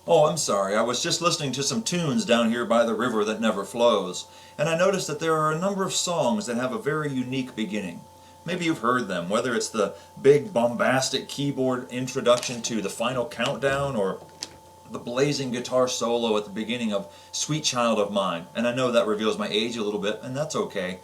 Oh, I'm sorry. I was just listening to some tunes down here by the river that never flows, and I noticed that there are a number of songs that have a very unique beginning. Maybe you've heard them, whether it's the big bombastic keyboard introduction to the final countdown or the blazing guitar solo at the beginning of Sweet Child of Mine. And I know that reveals my age a little bit, and that's okay.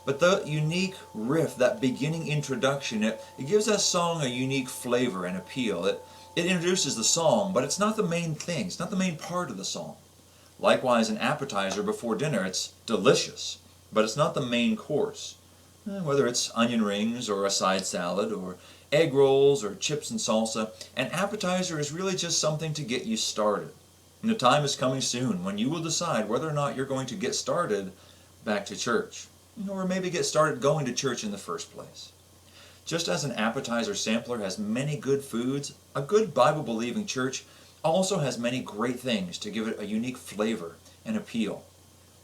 But the unique riff, that beginning introduction, it gives that song a unique flavor and appeal. It introduces the song, but it's not the main thing. It's not the main part of the song. Likewise, an appetizer before dinner, it's delicious, but it's not the main course. Whether it's onion rings or a side salad or egg rolls or chips and salsa, an appetizer is really just something to get you started. And the time is coming soon when you will decide whether or not you're going to get started back to church, or maybe get started going to church in the first place. Just as an appetizer sampler has many good foods, a good Bible-believing church also has many great things to give it a unique flavor and appeal.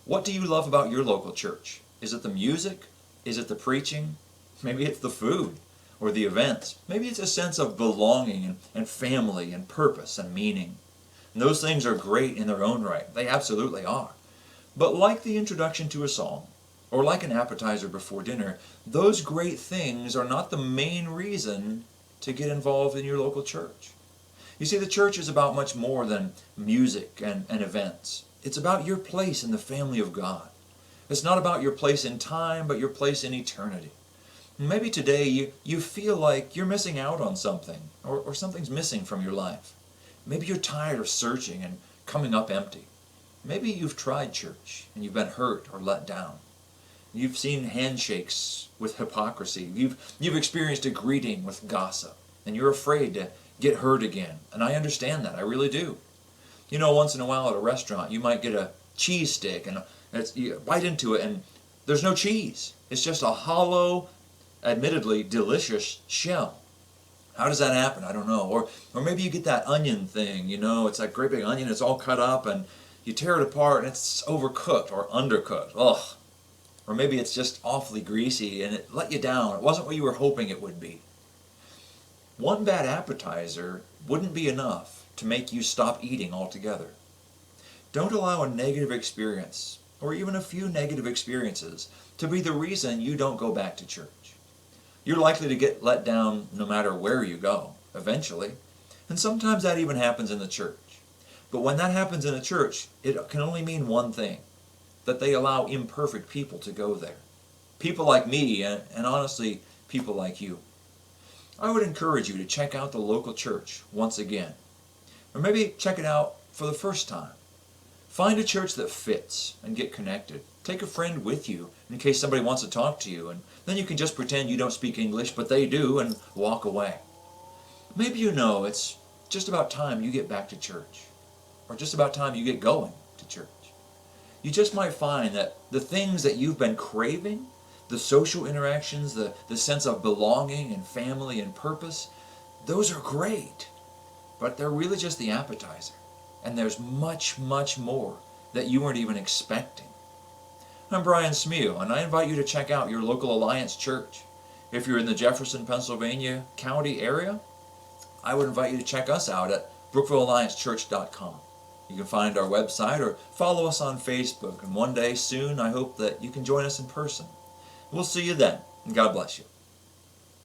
What do you love about your local church? Is it the music? Is it the preaching? Maybe it's the food or the events. Maybe it's a sense of belonging and family and purpose and meaning. And those things are great in their own right. They absolutely are. But like the introduction to a song, or like an appetizer before dinner, those great things are not the main reason to get involved in your local church. You see, the church is about much more than music and events. It's about your place in the family of God. It's not about your place in time, but your place in eternity. Maybe today you feel like you're missing out on something, or something's missing from your life. Maybe you're tired of searching and coming up empty. Maybe you've tried church and you've been hurt or let down. You've seen handshakes with hypocrisy. You've experienced a greeting with gossip, and you're afraid to get hurt again. And I understand that. I really do. You know, once in a while at a restaurant, you might get a cheese stick, and you bite into it, and there's no cheese. It's just a hollow, admittedly delicious shell. How does that happen? I don't know. Or maybe you get that onion thing, you know, it's that great big onion, it's all cut up, and you tear it apart, and it's overcooked or undercooked. Ugh. Or maybe it's just awfully greasy, and it let you down. It wasn't what you were hoping it would be. One bad appetizer wouldn't be enough to make you stop eating altogether. Don't allow a negative experience, or even a few negative experiences, to be the reason you don't go back to church. You're likely to get let down no matter where you go, eventually. And sometimes that even happens in the church. But when that happens in a church, it can only mean one thing: that they allow imperfect people to go there. People like me, and honestly, people like you. I would encourage you to check out the local church once again. Or maybe check it out for the first time. Find a church that fits and get connected. Take a friend with you in case somebody wants to talk to you, and then you can just pretend you don't speak English, but they do, and walk away. Maybe you know it's just about time you get back to church, or just about time you get going to church. You just might find that the things that you've been craving, the social interactions, the sense of belonging and family and purpose, those are great, but they're really just the appetizer. And there's much, much more that you weren't even expecting. I'm Brian Smeal, and I invite you to check out your local Alliance Church. If you're in the Jefferson, Pennsylvania county area, I would invite you to check us out at brookvillealliancechurch.com. You can find our website or follow us on Facebook, and one day soon I hope that you can join us in person. We'll see you then, and God bless you.